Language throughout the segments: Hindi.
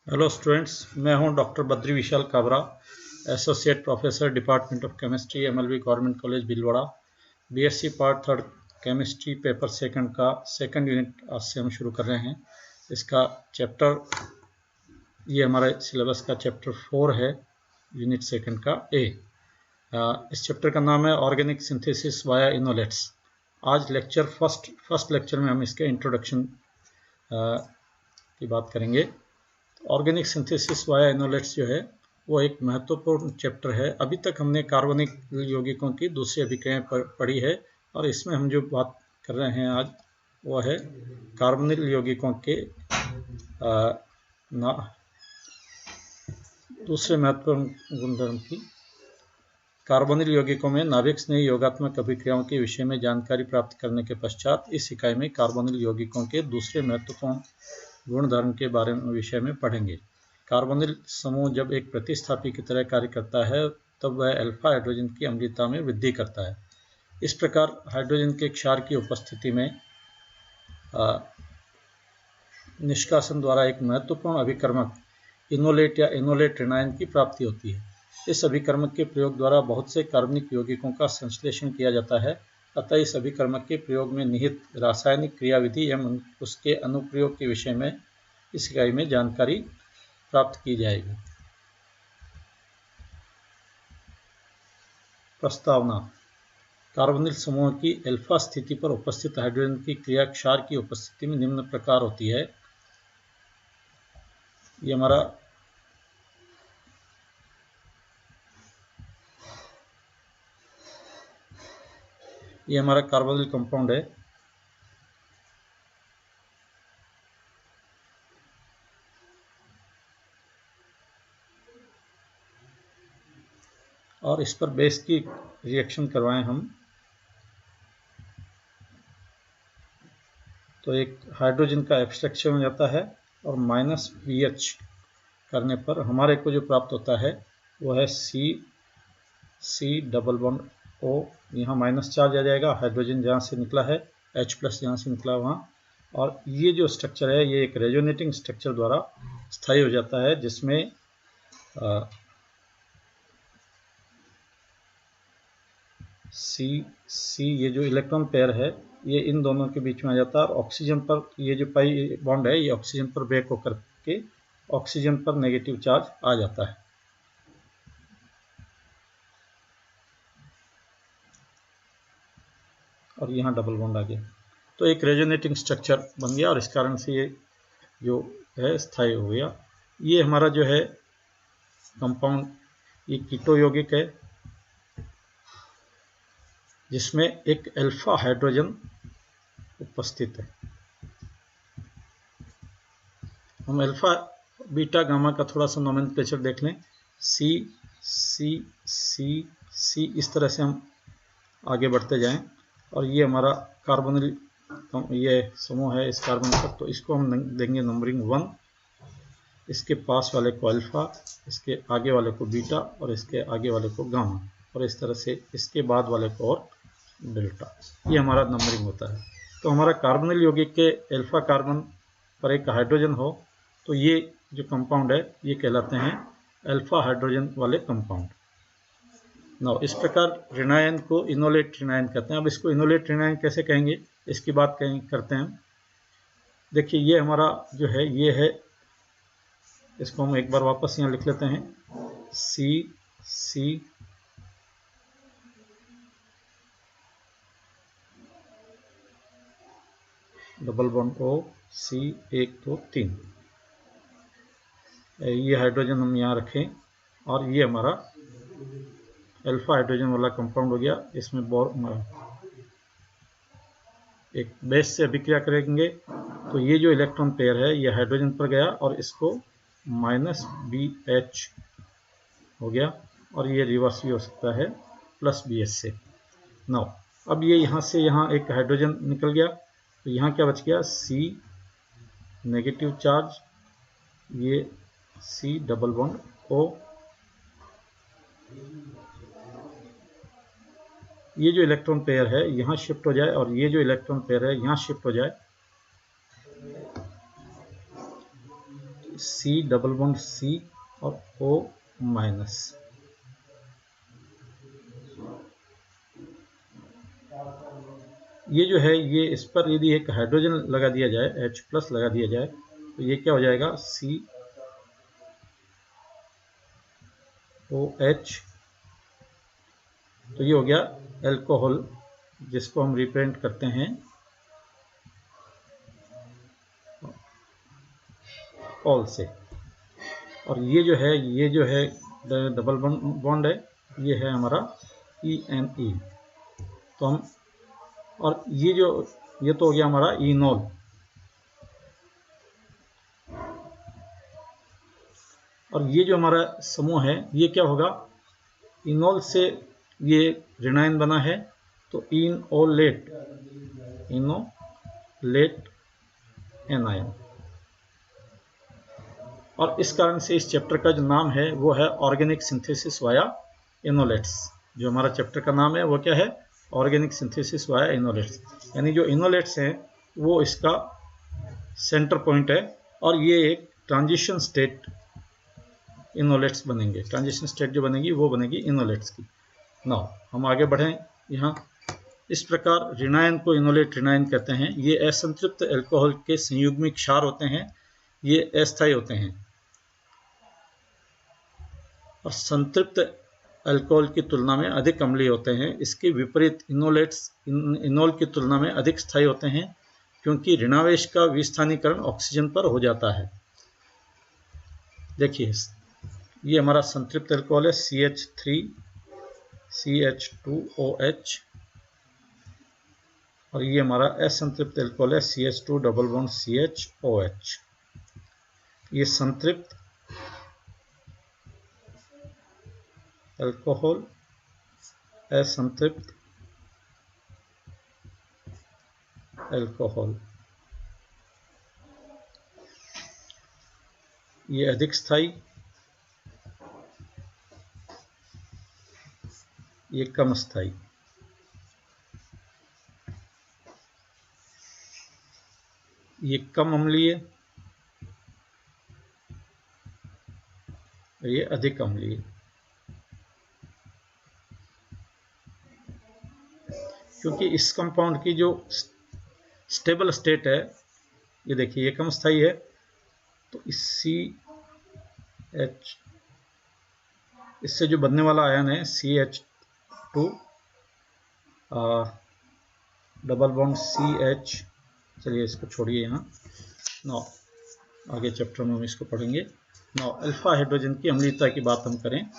हेलो स्टूडेंट्स, मैं हूं doctor Badri Vishal Kabra, associate professor department of chemistry, MLV government college Bhilwara. BSc part third chemistry paper second का सेकंड यूनिट आज से हम शुरू कर रहे हैं। इसका चैप्टर, ये हमारे सिलेबस का चैप्टर 4 है, यूनिट सेकंड का ए। इस चैप्टर का नाम है ऑर्गेनिक सिंथेसिस वाया इनोलेट्स। आज लेक्चर फर्स्ट लेक्चर में हम इसके इंट्रोडक्शन की बात करेंगे। ऑर्गेनिक सिंथेसिस वाया इनोलेट्स जो है वो एक महत्वपूर्ण चैप्टर है। अभी तक हमने कार्बनिक यौगिकों की दूसरी अभिक्रियाएं पढ़ी है और इसमें हम जो बात कर रहे हैं आज वो है कार्बनिक यौगिकों के दूसरे महत्वपूर्ण गुणधर्म की। कार्बनिल यौगिकों में नाभिक स्नेही योगात्मक अभिक्रियाओं के विषय में जानकारी प्राप्त करने के पश्चात इस इकाई में कार्बनिल यौगिकों के दूसरे महत्वपूर्ण गुणधर्म के बारे में विषय में पढ़ेंगे। कार्बोनिल समूह जब एक प्रतिस्थापी की तरह कार्य करता है तब वह अल्फा हाइड्रोजन की अम्लीयता में वृद्धि करता है। इस प्रकार हाइड्रोजन के क्षार की उपस्थिति में निष्कासन द्वारा एक महत्वपूर्ण अभिकर्मक इनोलेट या इनोलेट रेनायन की प्राप्ति होती है। इस अभिकर्मक के प्रयोग द्वारा बहुत से कार्बनिक यौगिकों का संश्लेषण किया जाता है। अतः इस अभिकर्मक के प्रयोग में निहित रासायनिक क्रियाविधि एवं उसके अनुप्रयोग के विषय में इस इकाई में जानकारी प्राप्त की जाएगी। प्रस्तावना: कार्बोनिल समूह की अल्फा स्थिति पर उपस्थित हाइड्रोजन की क्रिया क्षार की उपस्थिति में निम्न प्रकार होती है। ये हमारा कार्बोनिल कंपाउंड है। और इस पर बेस की रिएक्शन करवाएं हम तो एक हाइड्रोजन का एब्स्ट्रैक्शन हो जाता है और -BH करने पर हमारे को जो प्राप्त होता है वो है C डबल बॉन्ड O। यहाँ माइनस चार्ज आ जाएगा, हाइड्रोजन जहाँ से निकला है, H+ जहाँ से निकला वहाँ। और ये जो स्ट्रक्चर है ये एक रेजोनेटिंग स्ट्रक्चर द्वारा स्थायी हो जाता है, जिसमें C ये जो इलेक्ट्रॉन पेयर है ये इन दोनों के बीच में आ जाता है और ऑक्सीजन पर ये जो पाई बॉन्ड है ये ऑक्सीजन पर ब्रेक होकर के ऑक्सीजन पर नेगेटिव चार्ज आ जाता है। और यहाँ डबल बॉन्ड आ गया तो एक रेजोनेटिंग स्ट्रक्चर बन गया और इस कारण से ये जो है स्थायी हो गया। ये हमारा जो है कंपाउंड ये कीटो यौगिक है जिसमें एक अल्फा हाइड्रोजन उपस्थित है। हम अल्फा बीटा गामा का थोड़ा सा नोमेनक्लेचर देख लें। C इस तरह से हम आगे बढ़ते जाएं और ये हमारा कार्बोनिल ये समूह है इस कार्बन का, तो इसको हम देंगे नंबरिंग 1। इसके पास वाले को अल्फा, इसके आगे वाले को बीटा और इसके आगे वाले को गामा, और इस तरह से इसके बाद वाले को और डेल्टा। ये हमारा नंबरिंग होता है। तो हमारा कार्बोनिल यौगिक के अल्फा कार्बन पर एक हाइड्रोजन हो तो ये जो कंपाउंड है ये कहलाते हैं अल्फा हाइड्रोजन वाले कंपाउंड। इस प्रकार रेनायन को इनोलेट रेनायन कहते हैं। अब इसको इनोलेट रेनायन कैसे कहेंगे इसकी बात करते हैं। देखिए ये हमारा जो है ये है, इसको हम एक बार वापस यहाँ लिख लेते हैं। C double bond O C 1 2 3। ये हाइड्रोजन हम यहाँ रखें और ये हमारा अल्फा हाइड्रोजन वाला कंपाउंड हो गया। इसमें एक बेस से अभिक्रिया करेंगे तो ये जो इलेक्ट्रॉन पेयर है ये हाइड्रोजन पर गया और इसको -BH हो गया और ये रिवर्स भी हो सकता है +BH से। अब ये यहाँ से यहाँ एक हाइड्रोजन निकल गया तो यहाँ क्या बच गया, C नेगेटिव चार्ज, ये C डबल बॉन्ड O। ये जो इलेक्ट्रॉन पेयर है यहाँ शिफ्ट हो जाए और ये जो इलेक्ट्रॉन पेयर है यहाँ शिफ्ट हो जाए। C डबल बॉन्ड C और O माइनस। ये जो है ये इस पर यदि एक हाइड्रोजन लगा दिया जाए, H प्लस लगा दिया जाए, तो ये क्या हो जाएगा COH। तो ये हो गया अल्कोहल, जिसको हम रिप्रेजेंट करते हैं ऑल से। और ये जो है डबल बॉन्ड है, ये है हमारा ENE। तो हम, और ये तो हो गया हमारा इनोल। और ये जो हमारा समूह है ये क्या होगा, इनोल से ये ऋणायन बना है, तो इनोलेट एनायन। और इस कारण से इस चैप्टर का जो नाम है वो है ऑर्गेनिक सिंथेसिस वाया इनोलेट्स। जो हमारा चैप्टर का नाम है वो क्या है, ऑर्गेनिक सिंथेसिस वाया इनोलेट्स। यानी जो इनोलेट्स हैं वो इसका सेंटर पॉइंट है, और ये एक ट्रांजिशन स्टेट इनोलेट्स बनेंगे। ट्रांजिशन स्टेट जो बनेगी वो बनेगी इनोलेट्स की। नाउ हम आगे बढ़ें। यहाँ इस प्रकार ऋणायन को इनोलेट ऋणायन कहते हैं। ये असंतृप्त अल्कोहल के संयुग्मी क्षार होते हैं, ये अस्थायी होते हैं। और संतृप्त अल्कोहल की तुलना में अधिक अम्लीय होते हैं। इसके विपरीत इनोलेट्स इनोल की तुलना में अधिक स्थायी होते हैं, क्योंकि ऋणावेश का विस्थानीकरण ऑक्सीजन पर हो जाता है। देखिए ये हमारा संतृप्त अल्कोहल है CH3CH2OH, और ये हमारा असंतृप्त अल्कोहल है CH2 डबल बॉन्ड CHOH। ये संतृप्त अल्कोहल, असंतृप्त अल्कोहल, ये अधिक स्थायी, ये कम स्थायी। ये कम अम्लीय, ये अधिक अम्लीय। क्योंकि इस कंपाउंड की जो स्टेबल स्टेट है, ये देखिए ये कम स्थायी है, तो इस CH, इससे जो बनने वाला आयन है CH2 डबल बॉन्ड CH, चलिए इसको छोड़िए यहाँ। नौ आगे चैप्टर में हम इसको पढ़ेंगे। नौ अल्फा हाइड्रोजन की अम्लीयता की बात हम करें।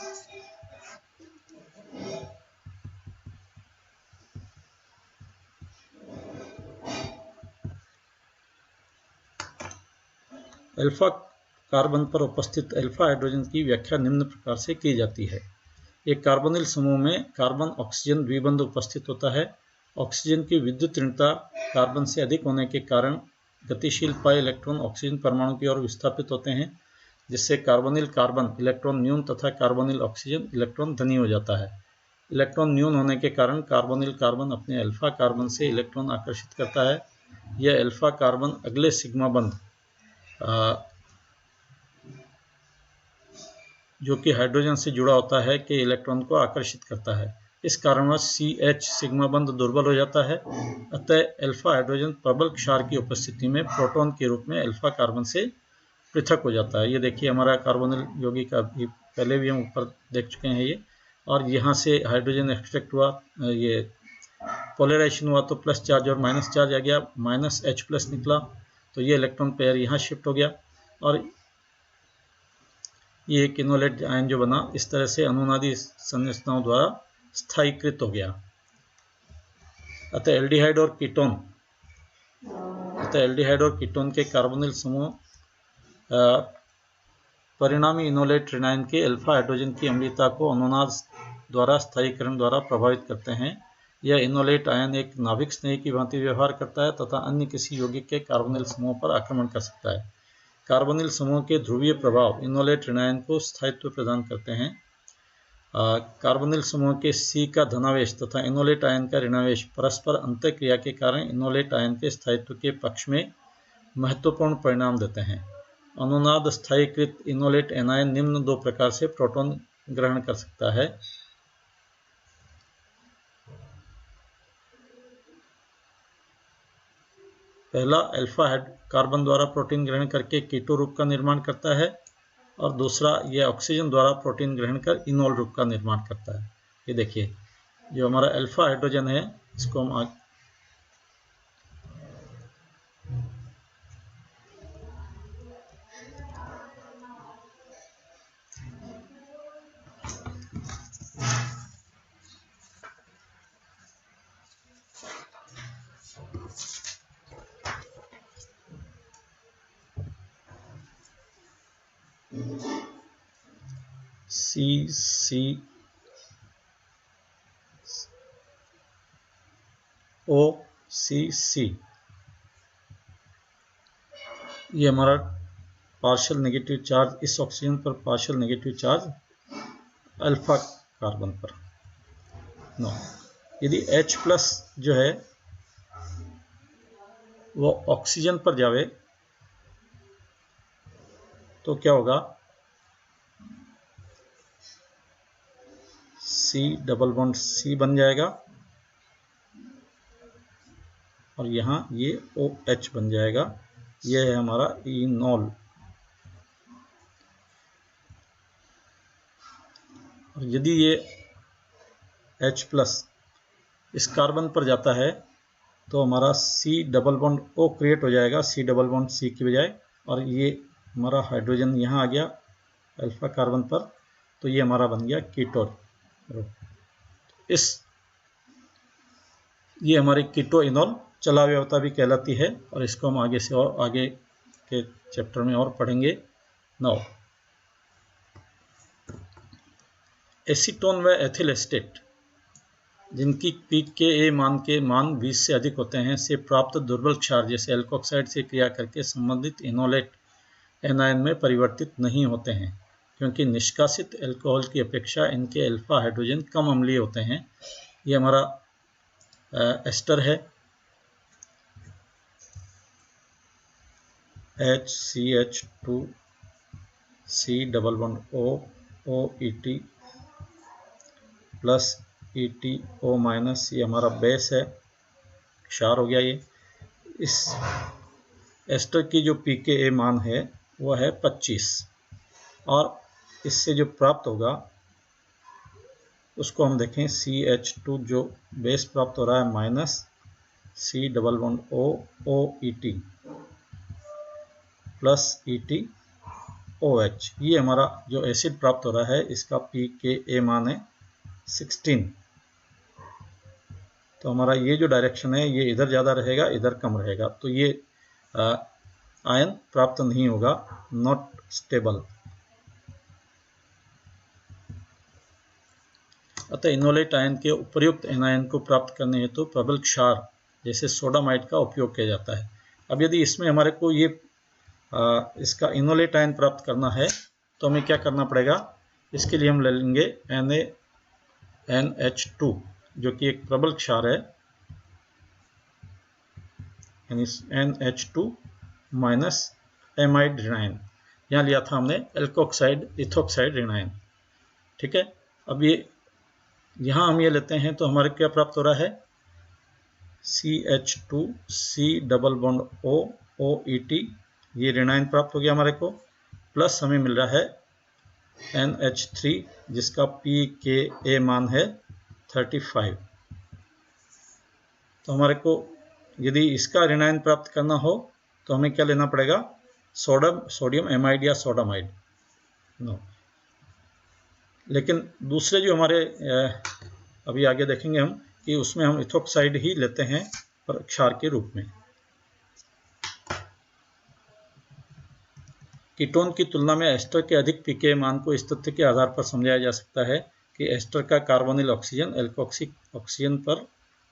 अल्फा कार्बन पर उपस्थित अल्फा हाइड्रोजन की व्याख्या निम्न प्रकार से की जाती है। एक कार्बोनिल समूह में कार्बन ऑक्सीजन द्विबंध उपस्थित होता है। ऑक्सीजन की विद्युत ऋणता कार्बन से अधिक होने के कारण गतिशील पाई इलेक्ट्रॉन ऑक्सीजन परमाणु की ओर विस्थापित होते हैं, जिससे कार्बोनिल कार्बन इलेक्ट्रॉन न्यून तथा कार्बोनिल ऑक्सीजन इलेक्ट्रॉन धनी हो जाता है। इलेक्ट्रॉन न्यून होने के कारण कार्बोनिल कार्बन अपने अल्फा कार्बन से इलेक्ट्रॉन आकर्षित करता है। यह अल्फा कार्बन अगले सिग्मा बंध जो कि हाइड्रोजन से जुड़ा होता है के इलेक्ट्रॉन को आकर्षित करता है। इस कारणवश CH सिग्मा बंध दुर्बल हो जाता है। अतः अल्फा हाइड्रोजन प्रबल क्षार की उपस्थिति में प्रोटॉन के रूप में अल्फा कार्बन से पृथक हो जाता है। ये देखिए हमारा कार्बोनिल यौगिक का पहले भी हम ऊपर देख चुके हैं ये। और यहाँ से हाइड्रोजन एक्सट्रैक्ट हुआ, ये पोलराइजेशन हुआ तो प्लस चार्ज और माइनस चार्ज आ गया, -H+ निकला, तो ये इलेक्ट्रॉन पेयर यहाँ शिफ्ट हो गया और ये एक इनोलेट आयन जो बना इस तरह से अनुनादी संरचनाओं द्वारा स्थायीकृत हो गया। अतः एल्डिहाइड और कीटोन के कार्बोनिल समूह परिणामी इनोलेट ऋणायन के अल्फा हाइड्रोजन की अम्लीयता को अनुनाद द्वारा स्थायीकरण द्वारा प्रभावित करते हैं। यह इनोलेट आयन एक नाभिक स्नेही की भांति व्यवहार करता है तथा अन्य किसी यौगिक के कार्बोनिल समूह पर आक्रमण कर सकता है। कार्बोनिल समूह के ध्रुवीय प्रभाव इनोलेट ऋणायन को स्थायित्व प्रदान करते हैं। कार्बोनिल समूह के C का धनावेश तथा इनोलेट आयन का ऋणावेश परस्पर अंतःक्रिया के कारण इनोलेट आयन के स्थायित्व के पक्ष में महत्वपूर्ण परिणाम देते हैं अनुनाद स्थायीकृत इनोलेट एनायन निम्न दो प्रकार से प्रोटॉन ग्रहण कर सकता है। पहला अल्फा कार्बन द्वारा प्रोटीन ग्रहण करके कीटो रूप का निर्माण करता है, और दूसरा यह ऑक्सीजन द्वारा प्रोटीन ग्रहण कर इनोल रूप का निर्माण करता है। ये देखिए जो हमारा अल्फा हाइड्रोजन है इसको हम CCOCC, ये हमारा पार्शियल नेगेटिव चार्ज इस ऑक्सीजन पर, partial negative charge alpha carbon पर। नो, यदि H+ जो है वो ऑक्सीजन पर जावे तो क्या होगा, C डबल बॉन्ड C बन जाएगा और यहाँ ये OH बन जाएगा। ये है हमारा इनोल। और यदि ये H+ इस कार्बन पर जाता है तो हमारा C double bond O create हो जाएगा C डबल बॉन्ड C की बजाय, और ये हमारा हाइड्रोजन यहाँ आ गया अल्फा कार्बन पर, तो ये हमारा बन गया कीटोन। ये हमारी कीटो इनोल चलाव्यवता भी कहलाती है, और इसको हम आगे से और आगे के चैप्टर में और पढ़ेंगे। नाउ एसीटोन व एथिल एस्टेट जिनकी pKa मान के मान 20 से अधिक होते हैं से प्राप्त दुर्बल क्षार जैसे एल्कोक्साइड से क्रिया करके संबंधित इनोलेट एनायन में परिवर्तित नहीं होते हैं, क्योंकि निष्कासित अल्कोहल की अपेक्षा इनके अल्फा हाइड्रोजन कम अम्लीय होते हैं। ये हमारा एस्टर है HCH2 C double bond O OET plus ETO minus, ये हमारा बेस है, क्षार हो गया। ये इस एस्टर की जो pKa मान है वह है 25, और इससे जो प्राप्त होगा उसको हम देखें CH2 जो बेस प्राप्त हो रहा है minus C double bond O OET plus ETOH, ये हमारा जो एसिड प्राप्त हो रहा है इसका pKa मान है 16। तो हमारा ये जो डायरेक्शन है ये इधर ज़्यादा रहेगा, इधर कम रहेगा, तो ये आयन प्राप्त नहीं होगा, नॉट स्टेबल। अतः इनोलेट आयन के उपर्युक्त एनायन को प्राप्त करने हेतु प्रबल क्षार जैसे सोडामाइड का उपयोग किया जाता है। अब यदि इसमें हमारे को ये इसका इनोलेट आयन प्राप्त करना है तो हमें क्या करना पड़ेगा, इसके लिए हम ले लेंगे NaNH2 जो कि एक प्रबल क्षार है, NH2 माइनस एमाइड ऋणायन, यहाँ लिया था हमने एल्कोक्साइड इथोक्साइड ऋणायन। ठीक है, अब ये यहाँ हम ये लेते हैं तो हमारे क्या प्राप्त हो रहा है CH2 C double bond O OET, ये ऋणायन प्राप्त हो गया हमारे को, प्लस हमें मिल रहा है NH3 जिसका pKa मान है 35। तो हमारे को यदि इसका ऋणायन प्राप्त करना हो तो हमें क्या लेना पड़ेगा, सोडियम एमाइड या सोडामाइड। नो, लेकिन दूसरे जो हमारे अभी आगे देखेंगे हम कि उसमें हम इथोक्साइड ही लेते हैं पर क्षार के रूप में। कीटोन की तुलना में एस्टर के अधिक pKa मान को इस तथ्य के आधार पर समझाया जा सकता है कि एस्टर का कार्बोनिल ऑक्सीजन एल्कोक्सिक ऑक्सीजन पर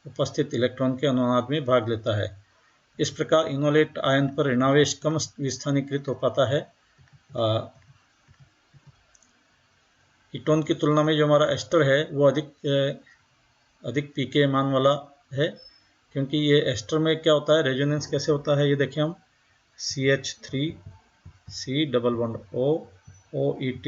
उपस्थित इलेक्ट्रॉन के अनुनाद में भाग लेता है। इस प्रकार इनोलेट आयन पर ऋणावेश कम विस्थानीकृत हो पाता है। कीटोन की तुलना में जो हमारा एस्टर है वो अधिक pKa मान वाला है, क्योंकि ये एस्टर में क्या होता है, रेजोनेंस कैसे होता है ये देखें हम, CH3 C double bond O, OET,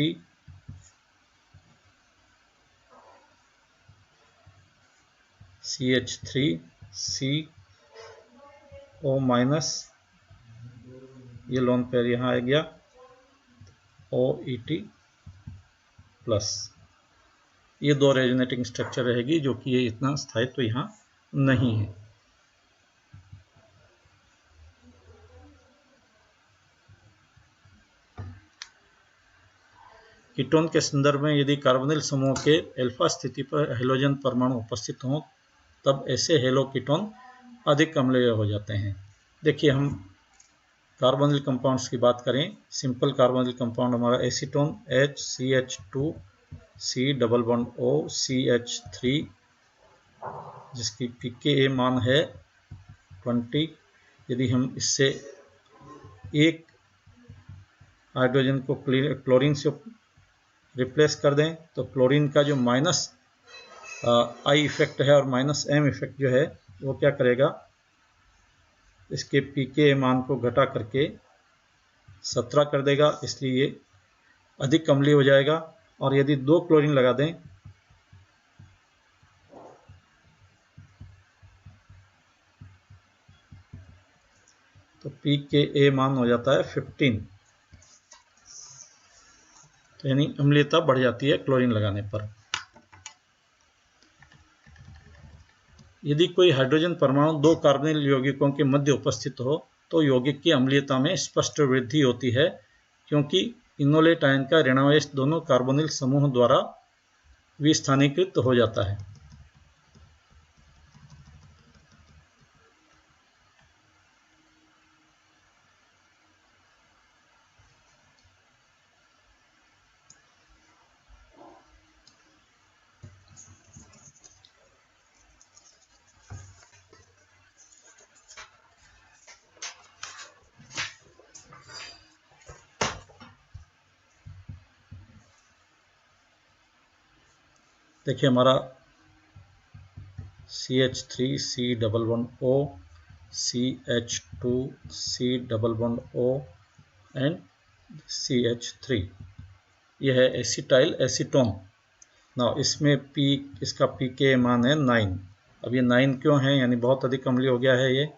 CH3, CO minus, ये लोन पेयर यहाँ आ गया, OET प्लस। ये दो रेजोनेटिंग स्ट्रक्चर रहेगी, जो कि ये इतना स्थायित्व तो यहाँ नहीं है। कीटोन के संदर्भ में यदि कार्बोनिल समूह के अल्फा स्थिति पर हैलोजन परमाणु उपस्थित हों, तब ऐसे हेलो कीटोन अधिक अम्लीय हो जाते हैं। देखिए, हम कार्बोनिल कंपाउंड्स की बात करें, सिंपल कार्बोनिल कंपाउंड हमारा acetone HCH2, C double bond O, CH3, जिसकी pKa मान है 20। यदि हम इससे एक हाइड्रोजन को क्लोरीन से रिप्लेस कर दें, तो क्लोरीन का जो माइनस आई इफेक्ट है और माइनस एम इफेक्ट जो है, वो क्या करेगा, इसके pKa मान को घटा करके 17 कर देगा, इसलिए ये अधिक अम्लीय हो जाएगा। और यदि 2 क्लोरीन लगा दें, तो pKa मान हो जाता है 15, तो यानी अम्लीयता बढ़ जाती है क्लोरीन लगाने पर। यदि कोई हाइड्रोजन परमाणु 2 कार्बोनिल यौगिकों के मध्य उपस्थित हो, तो यौगिक की अम्लीयता में स्पष्ट वृद्धि होती है, क्योंकि इनोलेट आयन का ऋणावेश दोनों कार्बोनिल समूह द्वारा विस्थानीकृत हो जाता है। देखिए, हमारा CH3, C double bond O, CH2, C double bond O and CH3, यह है एसिटाइल एसीटोन। ना इसमें इसका pKa मान है 9। अब ये 9 क्यों है, यानी बहुत अधिक अम्लीय हो गया है ये।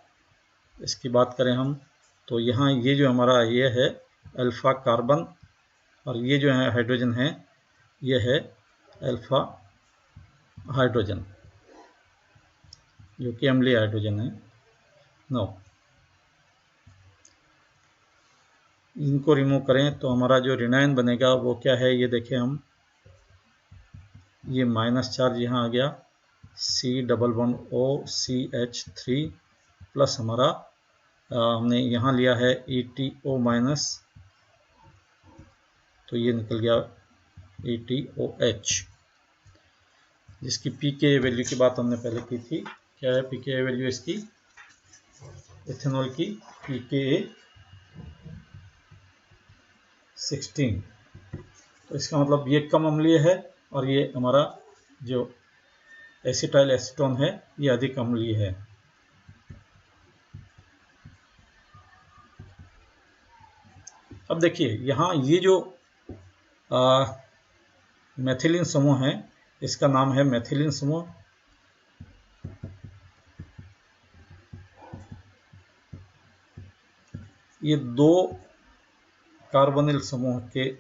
इसकी बात करें हम, तो यहाँ ये जो हमारा ये है अल्फा कार्बन, और ये जो है हाइड्रोजन है, ये है अल्फा हाइड्रोजन, जो कि अम्लीय हाइड्रोजन है। नो, इनको रिमूव करें तो हमारा जो ऋणायन बनेगा वो क्या है, ये देखें हम, ये माइनस चार्ज यहाँ आ गया, C double bond O, CH3 plus हमारा हमने यहाँ लिया है ETO माइनस, तो ये निकल गया ETOH, जिसकी pKa वैल्यू की बात हमने पहले की थी। क्या है pKa वैल्यू इसकी, इथेनॉल की pKa 16, तो इसका मतलब ये कम अम्लीय है, और ये हमारा जो एसिटाइल एसीटोन है ये अधिक अम्लीय है। अब देखिए, यहाँ ये जो मेथिलीन समूह है, इसका नाम है मेथिलीन समूह। ये 2 कार्बोनिल समूह के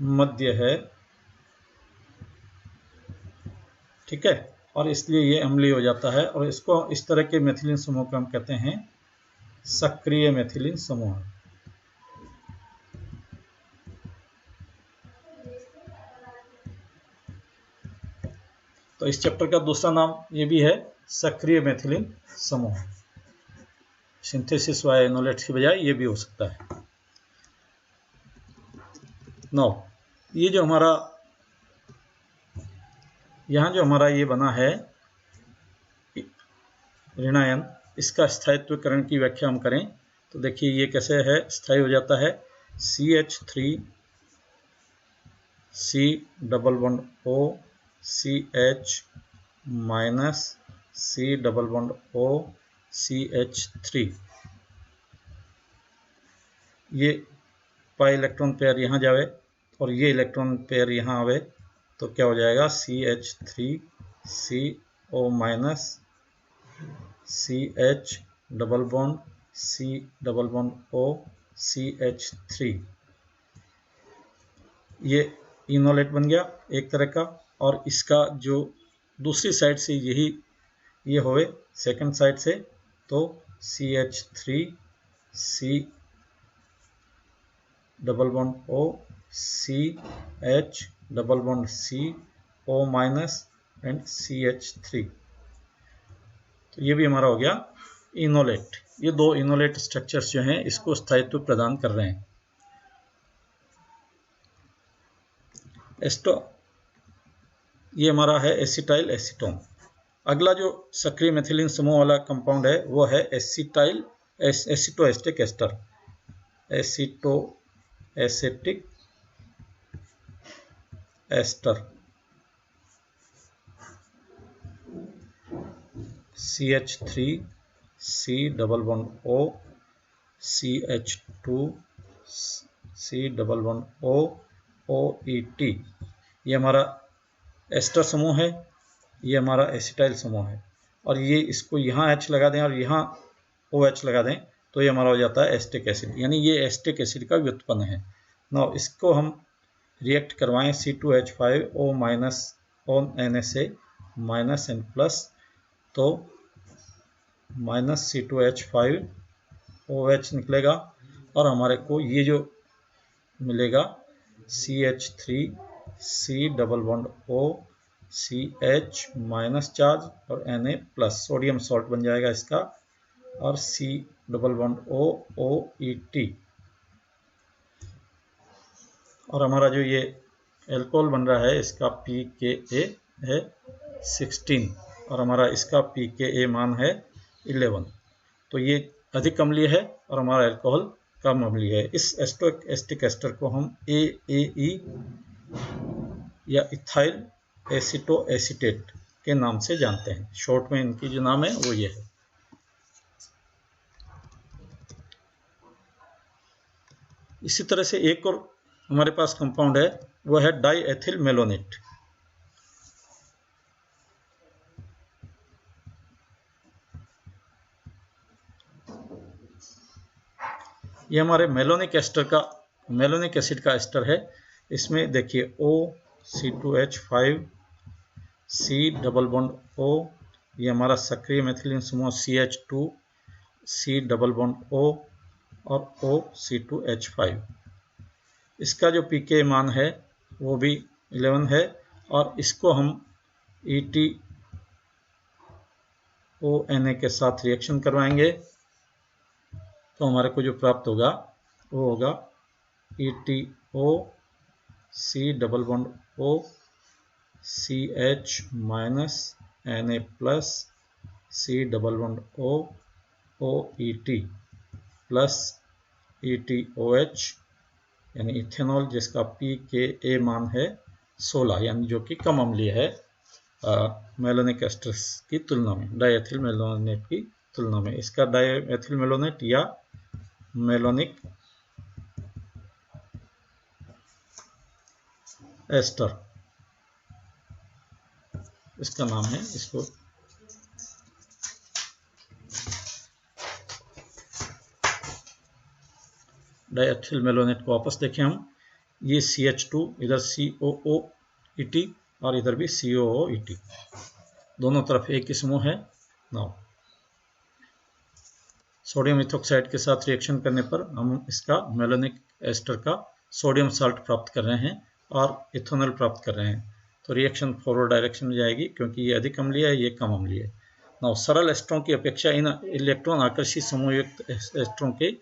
मध्य है, ठीक है, और इसलिए ये अम्लीय हो जाता है, और इसको, इस तरह के मेथिलीन समूह को हम कहते हैं सक्रिय मेथिलीन समूह। तो इस चैप्टर का दूसरा नाम ये भी है सक्रिय मेथिलीन समूह। सिंथेसिस वाया इनोलेट्स की बजाय ये भी हो सकता है। नो, ये जो हमारा यहाँ जो हमारा ये बना है ऋणायन, इसका स्थायित्वकरण की व्याख्या हम करें तो देखिए ये कैसे है, स्थायी हो जाता है CH3, C double bond O, CH minus, C double bond O, CH3, ये पाई इलेक्ट्रॉन पेयर यहाँ जावे और ये इलेक्ट्रॉन पेयर यहाँ आवे तो क्या हो जाएगा CH3CO minus CH double bond C double bond O CH3। ये इनोलेट बन गया एक तरह का, और इसका जो दूसरी साइड से यही ये होवे सेकंड साइड से तो CH3C double bond O CH double bond C O minus and CH3। तो ये भी हमारा हो गया इनोलेट। ये दो इनोलेट स्ट्रक्चर्स जो हैं इसको स्थायित्व प्रदान कर रहे हैं। ये हमारा है एसिटाइल एसीटोन। अगला जो सक्रिय मेथिलीन समूह वाला कंपाउंड है वो है acetoacetic ester. Acetoacetic ester CH3C double bond O CH2C double bond O OET। ये हमारा एस्टर समूह है, ये हमारा एसिटाइल समूह है, और ये इसको यहाँ H लगा दें और यहाँ OH लगा दें तो ये हमारा हो जाता है एस्टिक एसिड, यानी ये एस्टिक एसिड का व्युत्पन्न है। नाउ इसको हम रिएक्ट करवाएं C2H5O minus NSA minus N plus, तो माइनस C2H5OH निकलेगा और हमारे को ये जो मिलेगा CH3C double bond O CH minus charge और Na प्लस, सोडियम सॉल्ट बन जाएगा इसका, और C double bond O OET। और हमारा जो ये एल्कोहल बन रहा है इसका pKa है 16 और हमारा इसका pKa मान है 11। तो ये अधिक अम्लीय है और हमारा एल्कोहल कम अम्लीय है। इस एस्टिक एस्टर को हम AAE या इथाइल एसिटोएसिटेट के नाम से जानते हैं। शॉर्ट में इनकी जो नाम है वो ये है। इसी तरह से एक और हमारे पास कंपाउंड है वो है डाईएथिल मेलोनेट। ये हमारे मेलोनिक एसिड का एस्टर है। इसमें देखिए O C2H5C double bond O, ये हमारा सक्रिय मेथिलीन समूह CH2C डबल बॉन्ड O और O C2H5। इसका जो pK मान है वो भी 11 है और इसको हम ETONA के साथ रिएक्शन करवाएंगे तो हमारे को जो प्राप्त होगा वो होगा ETOC double bond O CH minus Na plus C double bond O OET plus ETOH यानी इथेनॉल, जिसका pKa मान है 16, यानी जो कि कम अम्लीय है मेलोनिक एस्टर्स की तुलना में, डाईएथिल मेलोनेट की तुलना में। इसका डाईएथिल मेलोनेट या मेलोनिक एस्टर इसका नाम है। इसको डाईएथिल मेलोनेट को वापस देखें हम, ये CH2 इधर COOET और इधर भी COOET, दोनों तरफ एक ही समूह है। नाउ सोडियम इथोक्साइड के साथ रिएक्शन करने पर हम इसका मेलोनिक एस्टर का सोडियम साल्ट प्राप्त कर रहे हैं और इथेनॉल प्राप्त कर रहे हैं। तो रिएक्शन फॉरवर्ड डायरेक्शन में जाएगी क्योंकि ये अधिक अम्लीय है, ये कम अम्लीय है। नाउ सरल एस्टरों की अपेक्षा इन इलेक्ट्रॉन आकर्षी समूह युक्त एस्टरों के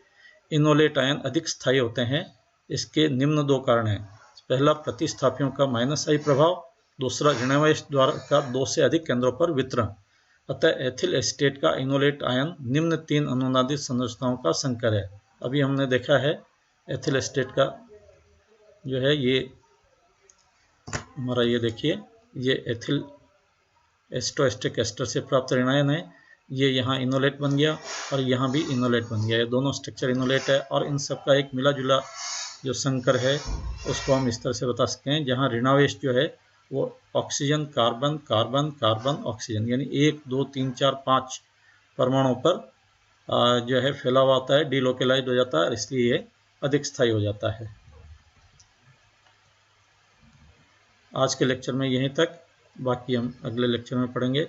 इनोलेट आयन अधिक स्थायी होते हैं। इसके निम्न दो कारण हैं। पहला, प्रतिस्थापियों का माइनस आई प्रभाव, दूसरा ऋणावेश द्वारा का 2 से अधिक केंद्रों पर वितरण। अतः एथिल एसीटेट का इनोलेट आयन निम्न 3 अनुनादित संरचनाओं का संकर है। अभी हमने देखा है एथिल एसीटेट का जो है ये हमारा, ये देखिए ये एथिल एसिटोएस्टिक एस्टर से प्राप्त ऋणायन है। ये यहाँ इनोलेट बन गया और यहाँ भी इनोलेट बन गया। ये दोनों स्ट्रक्चर इनोलेट है और इन सब का एक मिला जुला जो संकर है उसको हम इस तरह से बता सकते हैं, जहाँ ऋणावेश जो है वो oxygen carbon carbon carbon oxygen यानी 1 2 3 4 5 परमाणुओं पर जो है फैला हुआ होता है, डिलोकेलाइज हो जाता है, इसलिए ये अधिक स्थायी हो जाता है। आज के लेक्चर में यहीं तक, बाकी हम अगले लेक्चर में पढ़ेंगे।